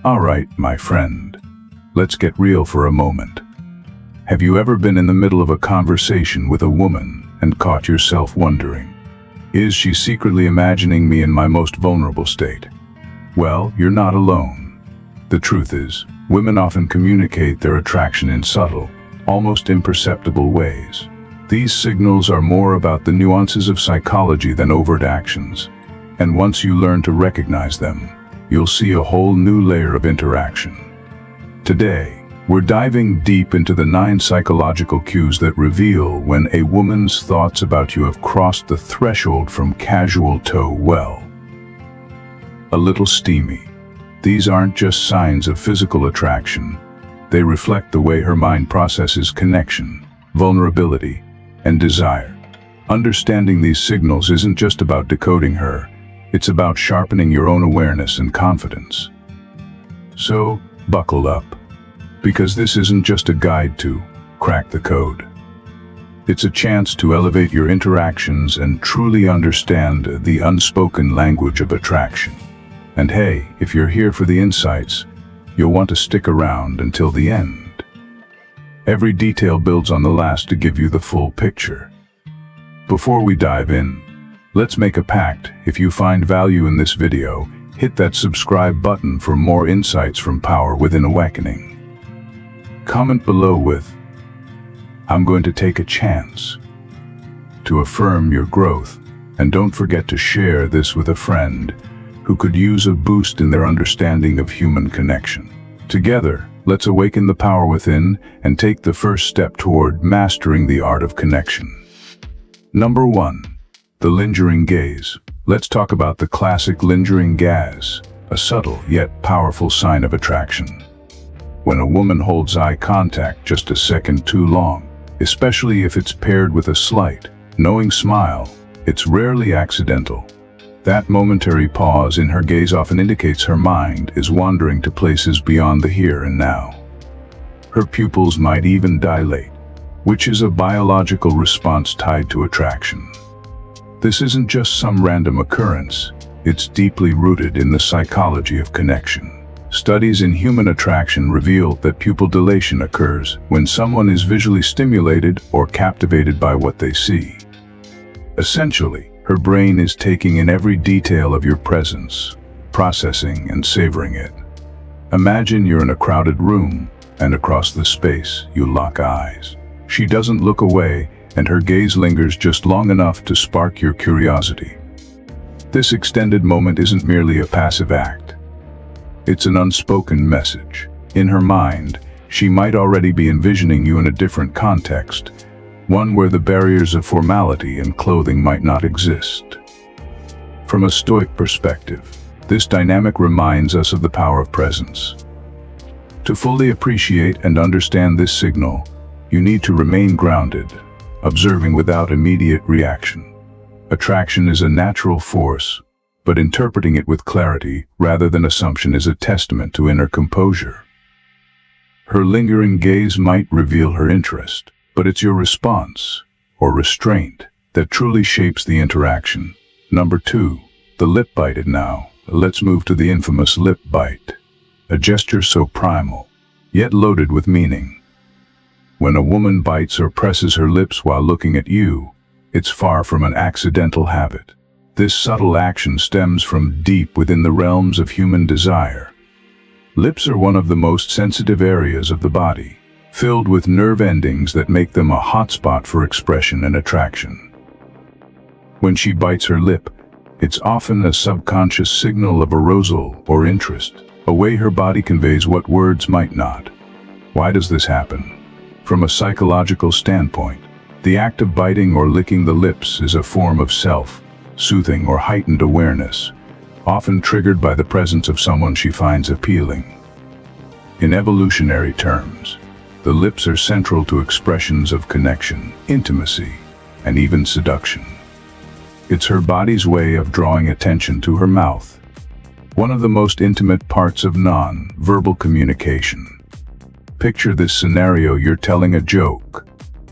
All right, my friend. Let's get real for a moment. Have you ever been in the middle of a conversation with a woman and caught yourself wondering, is she secretly imagining me in my most vulnerable state? Well, you're not alone. The truth is, women often communicate their attraction in subtle, almost imperceptible ways. These signals are more about the nuances of psychology than overt actions, and once you learn to recognize them, you'll see a whole new layer of interaction. Today, we're diving deep into the 9 psychological cues that reveal when a woman's thoughts about you have crossed the threshold from casual to, well, a little steamy. These aren't just signs of physical attraction. They reflect the way her mind processes connection, vulnerability, and desire. Understanding these signals isn't just about decoding her, it's about sharpening your own awareness and confidence. So, buckle up, because this isn't just a guide to crack the code. It's a chance to elevate your interactions and truly understand the unspoken language of attraction. And hey, if you're here for the insights, you'll want to stick around until the end. Every detail builds on the last to give you the full picture. Before we dive in, let's make a pact. If you find value in this video, hit that subscribe button for more insights from Power Within Awakening. Comment below with, "I'm going to take a chance," to affirm your growth, and don't forget to share this with a friend who could use a boost in their understanding of human connection. Together, let's awaken the power within and take the first step toward mastering the art of connection. Number 1. The lingering gaze. Let's talk about the classic lingering gaze, a subtle yet powerful sign of attraction. When a woman holds eye contact just a second too long, especially if it's paired with a slight, knowing smile, it's rarely accidental. That momentary pause in her gaze often indicates her mind is wandering to places beyond the here and now. Her pupils might even dilate, which is a biological response tied to attraction. This isn't just some random occurrence, it's deeply rooted in the psychology of connection. Studies in human attraction reveal that pupil dilation occurs when someone is visually stimulated or captivated by what they see. Essentially, her brain is taking in every detail of your presence, processing and savoring it. Imagine you're in a crowded room, and across the space, you lock eyes. She doesn't look away, and her gaze lingers just long enough to spark your curiosity. This extended moment isn't merely a passive act. It's an unspoken message. In her mind, she might already be envisioning you in a different context, one where the barriers of formality and clothing might not exist. From a Stoic perspective, this dynamic reminds us of the power of presence. To fully appreciate and understand this signal, you need to remain grounded, observing without immediate reaction. Attraction is a natural force, but interpreting it with clarity rather than assumption is a testament to inner composure. Her lingering gaze might reveal her interest, but it's your response, or restraint, that truly shapes the interaction. Number 2, the lip bite. And now, let's move to the infamous lip bite, a gesture so primal, yet loaded with meaning. When a woman bites or presses her lips while looking at you, it's far from an accidental habit. This subtle action stems from deep within the realms of human desire. Lips are one of the most sensitive areas of the body, filled with nerve endings that make them a hotspot for expression and attraction. When she bites her lip, it's often a subconscious signal of arousal or interest, a way her body conveys what words might not. Why does this happen? From a psychological standpoint, the act of biting or licking the lips is a form of self-soothing or heightened awareness, often triggered by the presence of someone she finds appealing. In evolutionary terms, the lips are central to expressions of connection, intimacy, and even seduction. It's her body's way of drawing attention to her mouth, one of the most intimate parts of non-verbal communication. Picture this scenario: you're telling a joke,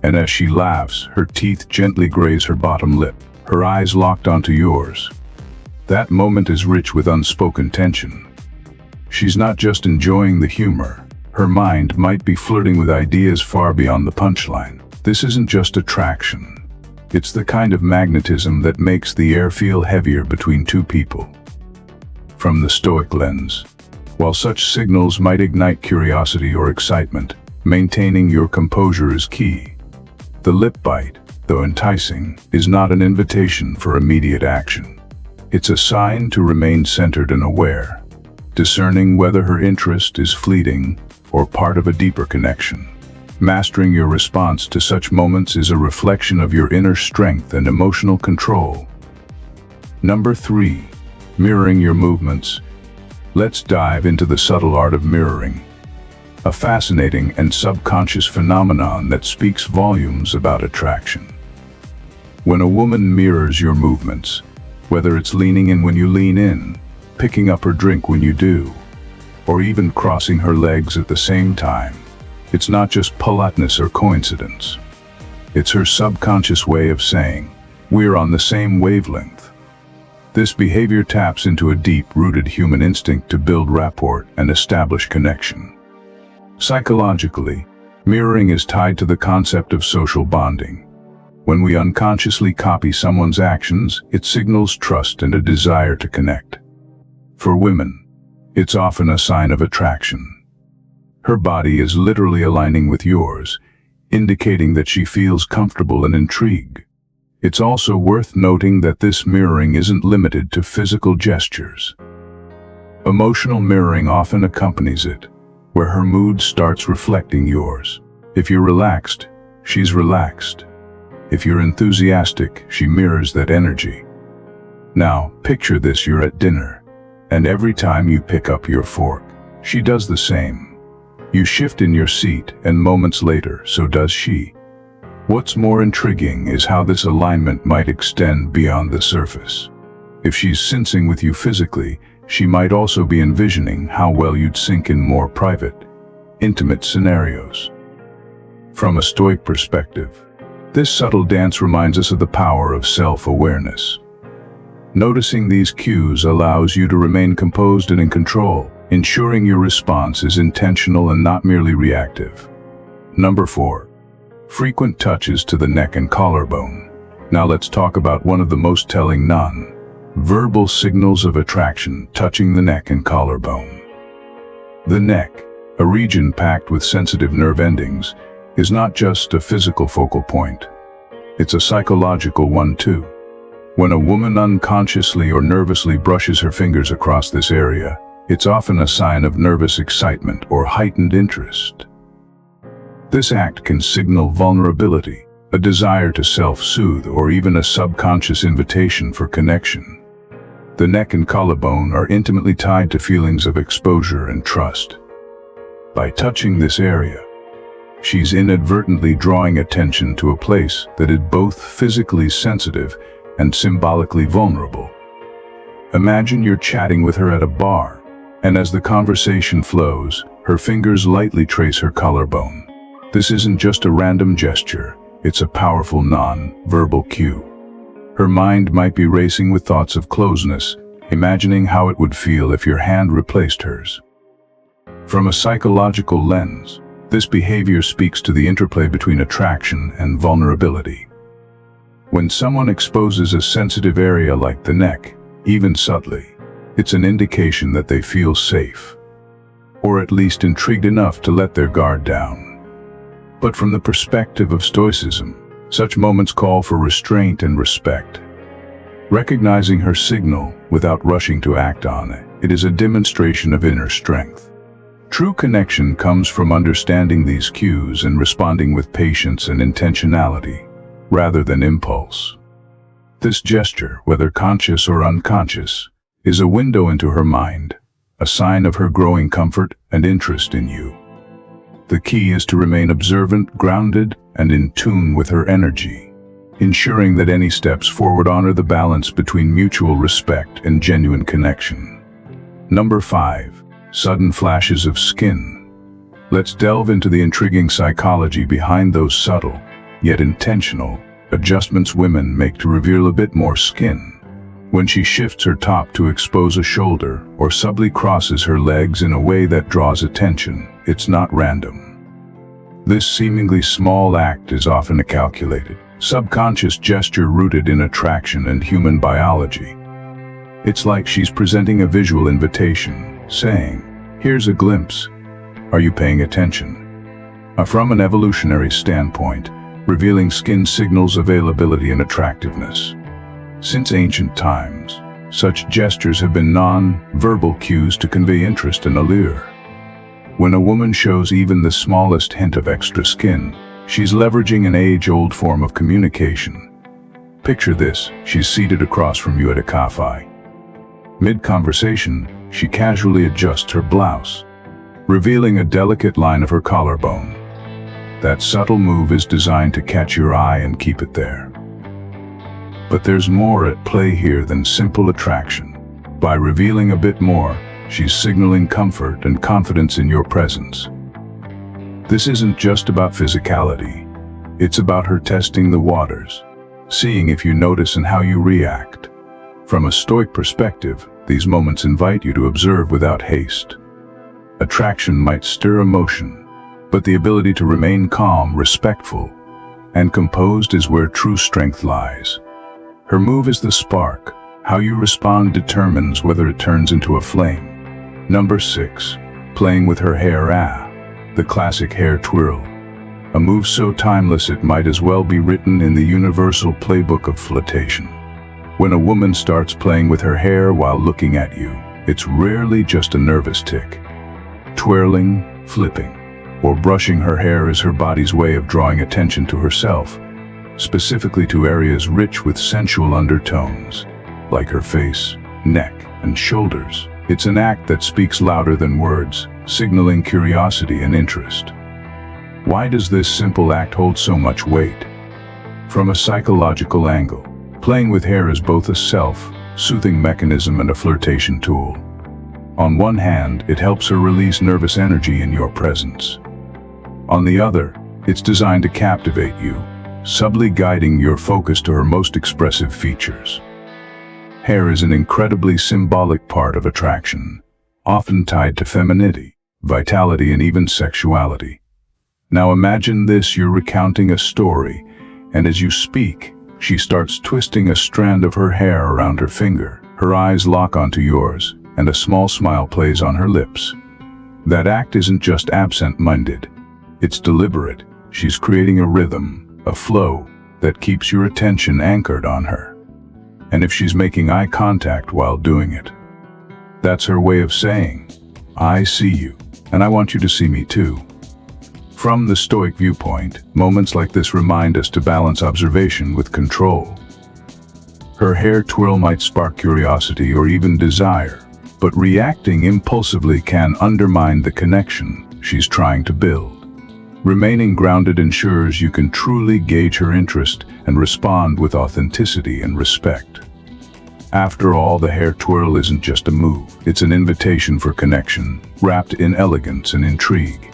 and as she laughs, her teeth gently graze her bottom lip, her eyes locked onto yours. That moment is rich with unspoken tension. She's not just enjoying the humor. Her mind might be flirting with ideas far beyond the punchline. This isn't just attraction. It's the kind of magnetism that makes the air feel heavier between two people. From the Stoic lens, while such signals might ignite curiosity or excitement, maintaining your composure is key. The lip bite, though enticing, is not an invitation for immediate action. It's a sign to remain centered and aware, discerning whether her interest is fleeting or part of a deeper connection. Mastering your response to such moments is a reflection of your inner strength and emotional control. Number 3. Mirroring your movements. Let's dive into the subtle art of mirroring, a fascinating and subconscious phenomenon that speaks volumes about attraction. When a woman mirrors your movements, whether it's leaning in when you lean in, picking up her drink when you do, or even crossing her legs at the same time, it's not just politeness or coincidence. It's her subconscious way of saying, "We're on the same wavelength." This behavior taps into a deep-rooted human instinct to build rapport and establish connection. Psychologically, mirroring is tied to the concept of social bonding. When we unconsciously copy someone's actions, it signals trust and a desire to connect. For women, it's often a sign of attraction. Her body is literally aligning with yours, indicating that she feels comfortable and intrigued. It's also worth noting that this mirroring isn't limited to physical gestures. Emotional mirroring often accompanies it, where her mood starts reflecting yours. If you're relaxed, she's relaxed. If you're enthusiastic, she mirrors that energy. Now, picture this: you're at dinner, and every time you pick up your fork, she does the same. You shift in your seat, and moments later, so does she. What's more intriguing is how this alignment might extend beyond the surface. If she's sensing with you physically, she might also be envisioning how well you'd sync in more private, intimate scenarios. From a Stoic perspective, this subtle dance reminds us of the power of self-awareness. Noticing these cues allows you to remain composed and in control, ensuring your response is intentional and not merely reactive. Number 4. Frequent touches to the neck and collarbone. Now let's talk about one of the most telling non-verbal signals of attraction: touching the neck and collarbone. The neck, a region packed with sensitive nerve endings, is not just a physical focal point. It's a psychological one too. When a woman unconsciously or nervously brushes her fingers across this area, it's often a sign of nervous excitement or heightened interest. This act can signal vulnerability, a desire to self-soothe, or even a subconscious invitation for connection. The neck and collarbone are intimately tied to feelings of exposure and trust. By touching this area, she's inadvertently drawing attention to a place that is both physically sensitive and symbolically vulnerable. Imagine you're chatting with her at a bar, and as the conversation flows, her fingers lightly trace her collarbone. This isn't just a random gesture, it's a powerful non-verbal cue. Her mind might be racing with thoughts of closeness, imagining how it would feel if your hand replaced hers. From a psychological lens, this behavior speaks to the interplay between attraction and vulnerability. When someone exposes a sensitive area like the neck, even subtly, it's an indication that they feel safe, or at least intrigued enough to let their guard down. But from the perspective of Stoicism, such moments call for restraint and respect. Recognizing her signal without rushing to act on it, it is a demonstration of inner strength. True connection comes from understanding these cues and responding with patience and intentionality, rather than impulse. This gesture, whether conscious or unconscious, is a window into her mind, a sign of her growing comfort and interest in you. The key is to remain observant, grounded, and in tune with her energy, ensuring that any steps forward honor the balance between mutual respect and genuine connection. Number 5. Sudden flashes of skin. Let's delve into the intriguing psychology behind those subtle, yet intentional, adjustments women make to reveal a bit more skin. When she shifts her top to expose a shoulder or subtly crosses her legs in a way that draws attention, it's not random. This seemingly small act is often a calculated, subconscious gesture rooted in attraction and human biology. It's like she's presenting a visual invitation, saying, "Here's a glimpse. Are you paying attention?" From an evolutionary standpoint, revealing skin signals availability and attractiveness. Since ancient times, such gestures have been non-verbal cues to convey interest and allure. When a woman shows even the smallest hint of extra skin, she's leveraging an age-old form of communication. Picture this: she's seated across from you at a cafe. Mid-conversation, she casually adjusts her blouse, revealing a delicate line of her collarbone. That subtle move is designed to catch your eye and keep it there. But there's more at play here than simple attraction. By revealing a bit more, she's signaling comfort and confidence in your presence. This isn't just about physicality. It's about her testing the waters, seeing if you notice and how you react. From a Stoic perspective, these moments invite you to observe without haste. Attraction might stir emotion, but the ability to remain calm, respectful, and composed is where true strength lies. Her move is the spark. How you respond determines whether it turns into a flame. Number 6. Playing with her hair. The classic hair twirl. A move so timeless it might as well be written in the universal playbook of flirtation. When a woman starts playing with her hair while looking at you, it's rarely just a nervous tick. Twirling, flipping, or brushing her hair is her body's way of drawing attention to herself, specifically to areas rich with sensual undertones, like her face, neck, and shoulders. It's an act that speaks louder than words, signaling curiosity and interest. Why does this simple act hold so much weight? From a psychological angle, playing with hair is both a self-soothing mechanism and a flirtation tool. On one hand, it helps her release nervous energy in your presence. On the other, it's designed to captivate you, subtly guiding your focus to her most expressive features. Hair is an incredibly symbolic part of attraction, often tied to femininity, vitality, and even sexuality. Now imagine this: you're recounting a story, and as you speak, she starts twisting a strand of her hair around her finger. Her eyes lock onto yours, and a small smile plays on her lips. That act isn't just absent-minded, it's deliberate. She's creating a rhythm, a flow, that keeps your attention anchored on her. And if she's making eye contact while doing it, that's her way of saying, "I see you, and I want you to see me too." From the Stoic viewpoint, moments like this remind us to balance observation with control. Her hair twirl might spark curiosity or even desire, but reacting impulsively can undermine the connection she's trying to build. Remaining grounded ensures you can truly gauge her interest and respond with authenticity and respect. After all, the hair twirl isn't just a move, it's an invitation for connection, wrapped in elegance and intrigue.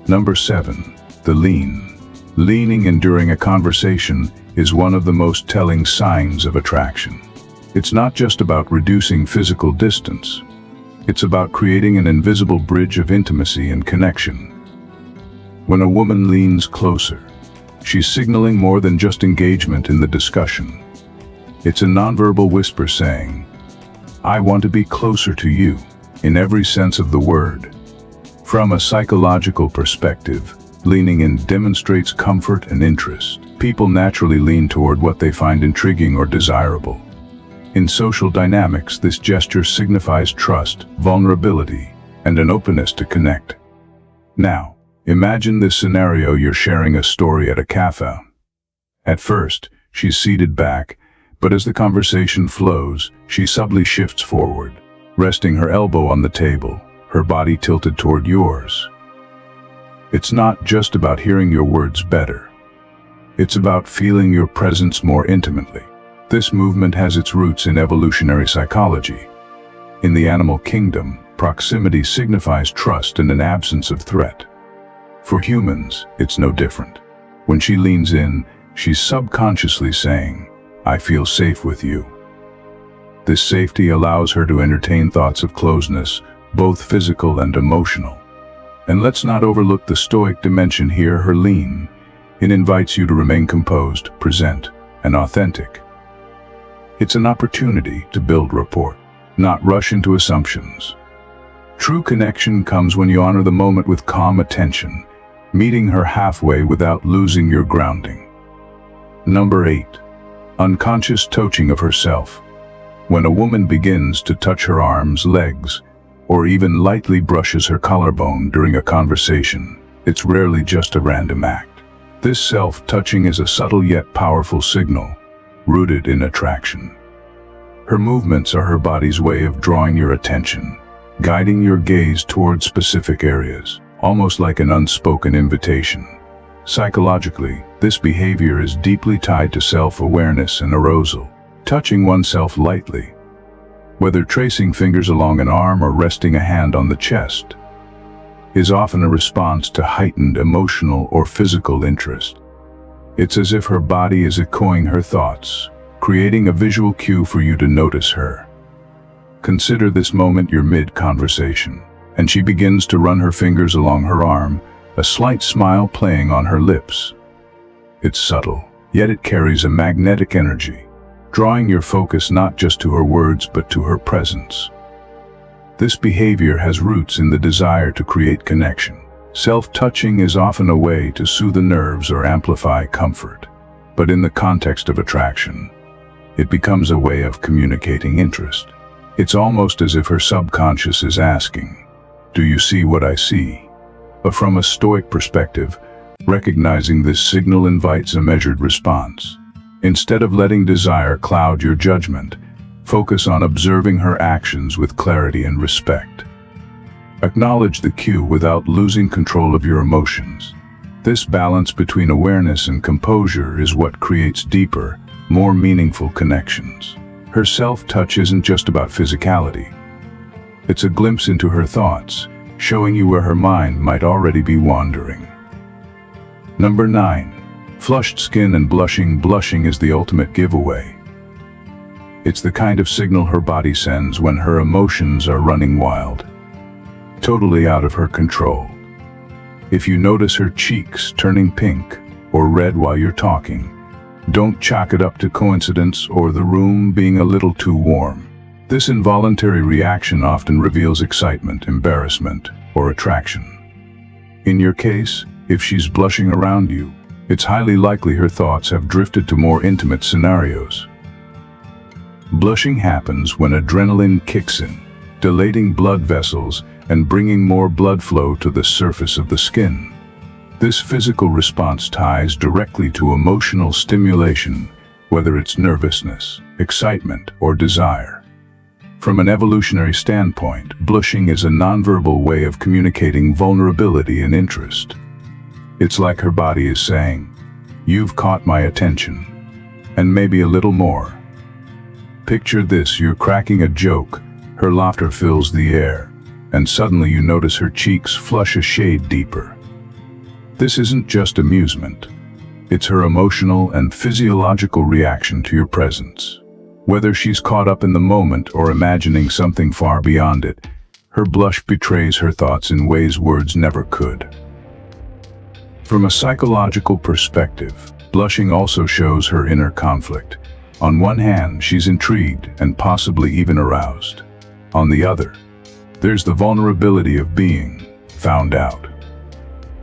Number 7. The lean. Leaning in during a conversation is one of the most telling signs of attraction. It's not just about reducing physical distance. It's about creating an invisible bridge of intimacy and connection. When a woman leans closer, she's signaling more than just engagement in the discussion. It's a nonverbal whisper saying, "I want to be closer to you," in every sense of the word. From a psychological perspective, leaning in demonstrates comfort and interest. People naturally lean toward what they find intriguing or desirable. In social dynamics, this gesture signifies trust, vulnerability, and an openness to connect. Now, imagine this scenario: you're sharing a story at a cafe. At first, she's seated back, but as the conversation flows, she subtly shifts forward, resting her elbow on the table, her body tilted toward yours. It's not just about hearing your words better. It's about feeling your presence more intimately. This movement has its roots in evolutionary psychology. In the animal kingdom, proximity signifies trust and an absence of threat. For humans, it's no different. When she leans in, she's subconsciously saying, "I feel safe with you." This safety allows her to entertain thoughts of closeness, both physical and emotional. And let's not overlook the Stoic dimension here, her lean. It invites you to remain composed, present, and authentic. It's an opportunity to build rapport, not rush into assumptions. True connection comes when you honor the moment with calm attention, meeting her halfway without losing your grounding. Number 8. Unconscious touching of herself. When a woman begins to touch her arms, legs, or even lightly brushes her collarbone during a conversation, it's rarely just a random act. This self-touching is a subtle yet powerful signal, rooted in attraction. Her movements are her body's way of drawing your attention, guiding your gaze toward specific areas, almost like an unspoken invitation. Psychologically, this behavior is deeply tied to self-awareness and arousal. Touching oneself lightly, whether tracing fingers along an arm or resting a hand on the chest, is often a response to heightened emotional or physical interest. It's as if her body is echoing her thoughts, creating a visual cue for you to notice her. Consider this moment you're mid-conversation, and she begins to run her fingers along her arm, a slight smile playing on her lips. It's subtle, yet it carries a magnetic energy, drawing your focus not just to her words but to her presence. This behavior has roots in the desire to create connection. Self-touching is often a way to soothe the nerves or amplify comfort, but in the context of attraction, it becomes a way of communicating interest. It's almost as if her subconscious is asking, "Do you see what I see?" But from a Stoic perspective, recognizing this signal invites a measured response. Instead of letting desire cloud your judgment, focus on observing her actions with clarity and respect. Acknowledge the cue without losing control of your emotions. This balance between awareness and composure is what creates deeper, more meaningful connections. Her self-touch isn't just about physicality. It's a glimpse into her thoughts, showing you where her mind might already be wandering. Number 9. Flushed skin and blushing. Blushing is the ultimate giveaway. It's the kind of signal her body sends when her emotions are running wild, totally out of her control. If you notice her cheeks turning pink or red while you're talking, don't chalk it up to coincidence or the room being a little too warm. This involuntary reaction often reveals excitement, embarrassment, or attraction. In your case, if she's blushing around you, it's highly likely her thoughts have drifted to more intimate scenarios. Blushing happens when adrenaline kicks in, dilating blood vessels and bringing more blood flow to the surface of the skin. This physical response ties directly to emotional stimulation, whether it's nervousness, excitement, or desire. From an evolutionary standpoint, blushing is a nonverbal way of communicating vulnerability and interest. It's like her body is saying, "You've caught my attention," and maybe a little more. Picture this: you're cracking a joke, her laughter fills the air, and suddenly you notice her cheeks flush a shade deeper. This isn't just amusement. It's her emotional and physiological reaction to your presence. Whether she's caught up in the moment or imagining something far beyond it, her blush betrays her thoughts in ways words never could. From a psychological perspective, blushing also shows her inner conflict. On one hand, she's intrigued and possibly even aroused. On the other, there's the vulnerability of being found out.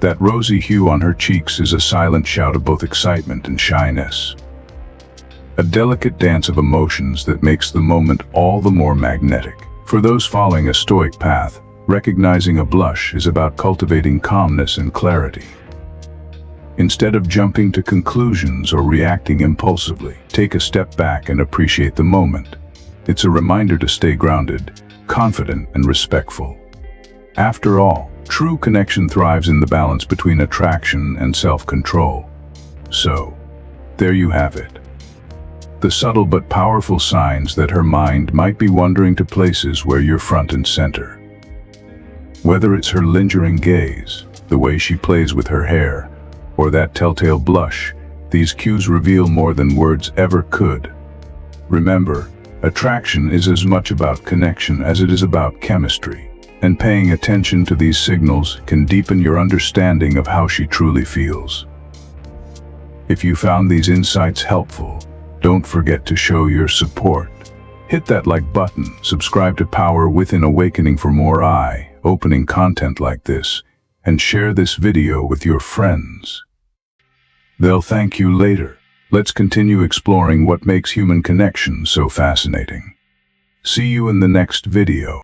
That rosy hue on her cheeks is a silent shout of both excitement and shyness. A delicate dance of emotions that makes the moment all the more magnetic. For those following a Stoic path, recognizing a blush is about cultivating calmness and clarity. Instead of jumping to conclusions or reacting impulsively, take a step back and appreciate the moment. It's a reminder to stay grounded, confident, and respectful. After all, true connection thrives in the balance between attraction and self-control. So, there you have it. The subtle but powerful signs that her mind might be wandering to places where you're front and center. Whether it's her lingering gaze, the way she plays with her hair, or that telltale blush, these cues reveal more than words ever could. Remember, Attraction is as much about connection as it is about chemistry, and paying attention to these signals can deepen your understanding of how she truly feels. If you found these insights helpful, don't forget to show your support. Hit that like button, subscribe to Power Within Awakening for more eye-opening content like this, and share this video with your friends. They'll thank you later. Let's continue exploring what makes human connection so fascinating. See you in the next video.